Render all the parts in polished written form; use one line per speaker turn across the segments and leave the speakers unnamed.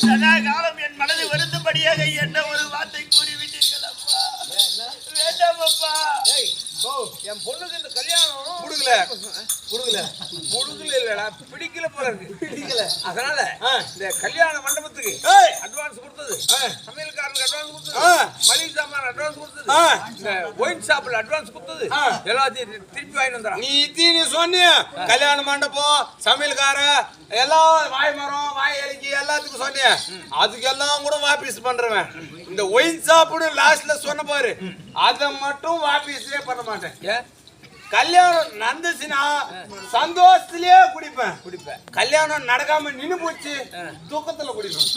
சதா காலம் என் மனதை வருந்தபடியாக என்ன ஒரு வார்த்தை கூறிவிட்டீர்கள் அப்பா. வேண்டாம் அப்பா.
என் பொண்ணுக்கு இந்த கல்யாணம் கொடுக்கல இல்லடா, பிடிக்கல போல இருக்கு. பிடிக்கல. அதனால இந்த கல்யாண மண்டபத்துக்கு அட்வான்ஸ் கொடுத்தது, சமையல்காரனுக்கு அட்வான்ஸ் கொடுத்தது, மளிகை சாமான் அட்வான்ஸ் கொடுத்தது, இந்த ஒயின் ஷாப்ல அட்வான்ஸ் கொடுத்தது, எல்லாத்தையும் திருப்பி வாங்கி வந்துடுறான்.
நீ சொன்னிய கல்யாண மண்டபம், சமையல்கார எல்லாம் வாய் மரம், வாய் இலக்கி எல்லாத்துக்கும் சொன்னிய, அதுக்கு எல்லாம் கூட வாபீஸ் பண்றவன். இந்த ஒயின் ஷாப்னு லாஸ்ட்ல சொன்ன பாரு, அதை மட்டும் வாபீஸே பண்ண மாட்டேன். கல்யாணம் நடந்துச்சுன்னா சந்தோஷத்திலேயே குடிப்பேன். கல்யாணம் நடக்காம நின்னு போச்சு தூக்கத்துல குடிப்பேன்.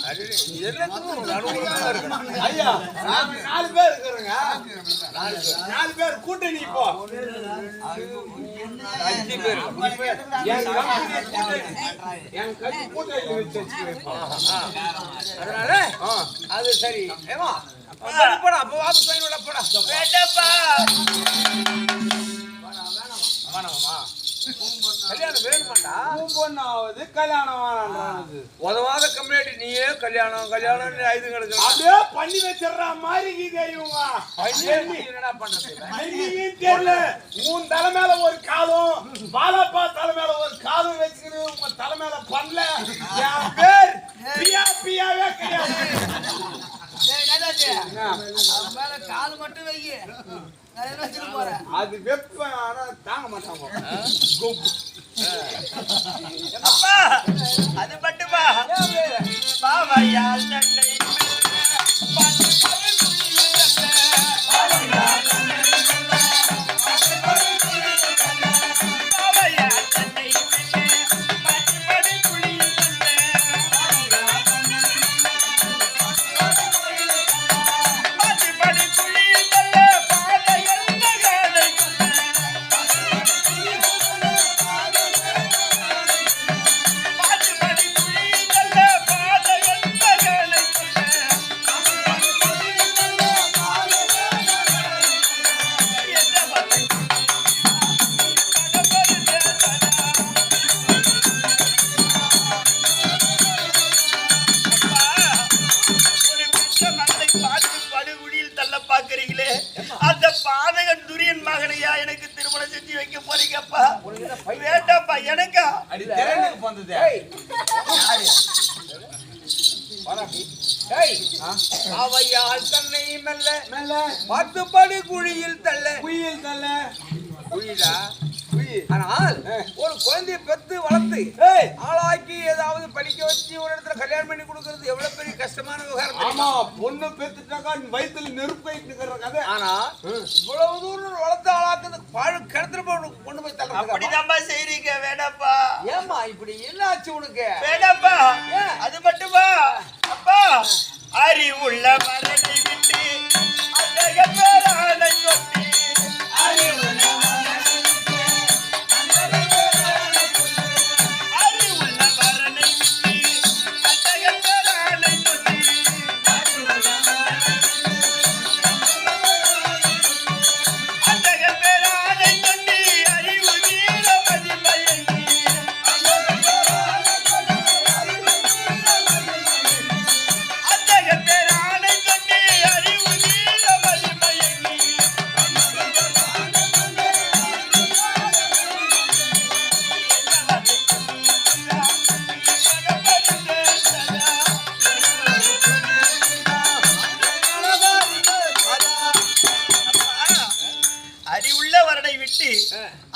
ஐயா 4 பேர் இருக்கிறோங்க, 4 பேர் கூட்டணி. இப்போ 5 பேர் என் கூட்டணி வச்சு
அதனால அது சரி. ஏமா போடா, அப்ப வாபஸ் வாங்கி போடா.
வேண்டாப்பா.
கல்யாணம் வேணுமாண்டா?
பொண்ணாவது கல்யாணம் வேணான்றது
உதவாத கம்யூனிட்டி. நீயே கல்யாணம் 5 கிடக்கு
அப்படியே பண்ணி வச்சிடற மாதிரி இவங்க
என்னடா பண்றது?
தெரியல. உன் தலை மேல ஒரு காலம், பாலப்பா தலை மேல ஒரு காலம் வச்சுக்கிட்டு உங்க தலை மேல பண்ணல. என் பேர் பியாவே கிடையாது.
காலு மட்டும் வை,
அது வெப்ப ஆனா தாங்க மாட்டாங்க.
அப்பா அது மட்டுமா? பாவையால் தன்னை அந்த பாதகன் துரியன் மகனையா எனக்கு திருமணம் செஞ்சு வைக்க போறீங்கப்பா? வேண்டாப்பா. எனக்கா
அவையால் தன்னை மெல்ல 10 படி குழியில் தள்ள. குழிடா. ஆனால் ஒரு குழந்தையை பெத்து வளர்த்து ஆளாக்கி ஏதாவது படிக்க வச்சு ஒரு இடத்துல கல்யாணம் பண்ணி கொடுக்கறது எவ்வளவு பெரிய கஷ்டமான விவகாரம்.
ஆமா, பொண்ணு பெத்துட்டாக்கா வயித்துல நெருப்பு வைக்கிற கதை.
ஆனா இவ்வளவு தூரம் வளர்த்து ஆளாக்குறது பாழு கிணத்துல கொண்டு போய் தள்ள.
அப்படிதான்ப்பா செய்றீங்க. வேண்டாப்பா.
ஏமா இப்படி என்ன ஆச்சு உனக்கு?
வேண்டாப்பா. அது மட்டுமா? அப்பா அறிவுள்ள மரனை விட்டு அழக பேரானை கொட்டி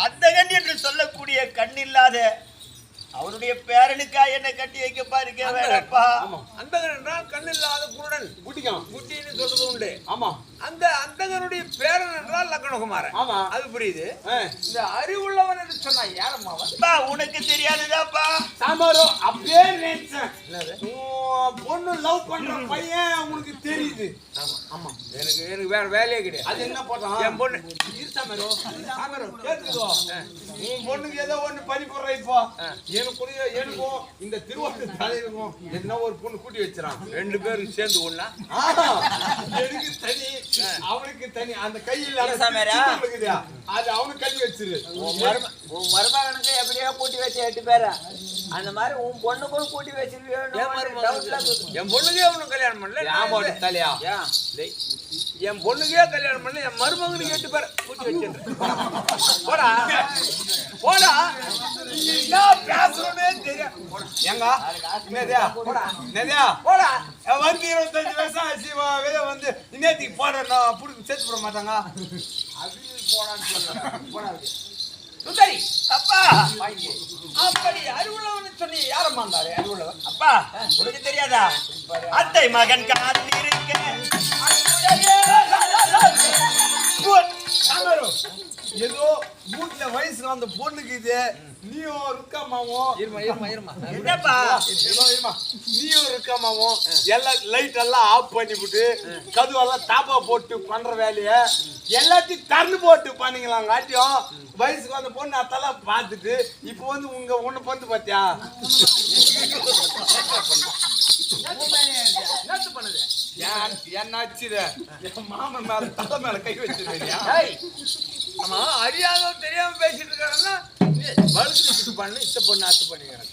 அந்தகன் என்று சொல்லக்கூடிய கண்ணில்லாத அவருடைய பேரனுக்கா என்ன கட்டி வைக்க பாருங்க. வேறப்பா.
அந்தகன் என்றால் கண்ணில்லாத குருடன், குட்டின்னு சொல்றது உண்டு.
ஆமா,
அந்த அந்தகனுடைய பேரன் என்றால் லக்னகுமாரன்.
ஆமா,
அது புரியுது. இந்த அறிவுள்ளவன் என்று சொன்னா யாரம்மா?
உனக்கு தெரியாதுதாப்பா.
சாம்பாரோ அப்படியே நினைச்சேன். பொண்ணு லவ் பண்ற பையன் உனக்கு தெரியுது.
ஆமா, எனக்கு வேற வேலையே கிடையாது.
அது என்ன போட்டான்?
என் பொண்ணு
உன் பொண்ணுக்கு ஏதோ ஒண்ணு பறி போடுற. இப்போ எனக்கும் இந்த திருவாரூர் தலைவருக்கும் என்ன ஒரு பொண்ணு கூட்டி வச்சிடான்.
2 பேரும் சேர்ந்து ஒண்ணா?
எனக்கு தனி, அவனுக்கு தனி. அந்த கையில் அது அவனுக்கு கட்டி வச்சிரு.
உன் மருமகனுக்கு எப்படியோ கூட்டி வச்சு 8 பேரா
அந்த மாதிரி உன் பொண்ணுக்கும் கூட்டி வச்சிருவியோ
என் பொண்ணுக்கே ஒன்றும் கல்யாணம் பண்ணல நான் போட்டு தலையா என் பொண்ணுக்கே கல்யாணம் பண்ணல என் மருமகனுக்கு 8 பேர் கூட்டி வச்சிருக்கேன் போடா போடா என்ன பேசுறோமே தெரியும் எங்க என்னதியா போடா என்னதியா போடா வந்து 25 வருஷம் ஆச்சு வெளியே வந்து இன்னேத்துக்கு போட நான் புடிச்சு சேர்த்து போட மாட்டாங்க அது போடான்னு சொல்ல போடா சுந்தரி
அப்பா அப்படி அறிவுள்ளவன் சொன்னி யாரம்மா இருந்தாரு அறிவுள்ளவன்
அப்பா உனக்கு தெரியாதா அத்தை மகன் காத்திருக்க
ஏதோ வீட்டுல வயசுல அந்த பொண்ணுக்கு இது நீயும் இருக்காமாவும்
என்னப்பா
நீயும் இருக்காமாவும் எல்லாம் லைட் எல்லாம் ஆஃப் பண்ணிவிட்டு கதுவெல்லாம் தாப்பா போட்டு பண்ற வேலைய எல்லாத்தையும் திறந்து போட்டு பண்ணீங்களாங்காட்டியும் வயசுக்கு அந்த பொண்ணு அதெல்லாம் பார்த்துட்டு இப்போ வந்து உங்க ஒண்ணு பொண்ணு பாத்தியா பண்ணுது என்னாச்சு என் மாமன் மேல தலை மேல கை வச்சிருக்கீங்க
ஆமா அறியாத தெரியாம பேசிட்டு இருக்காங்கன்னா வளர்த்து பண்ணு இத்த பொண்ணு அத்து பண்ணிக்கிறேன்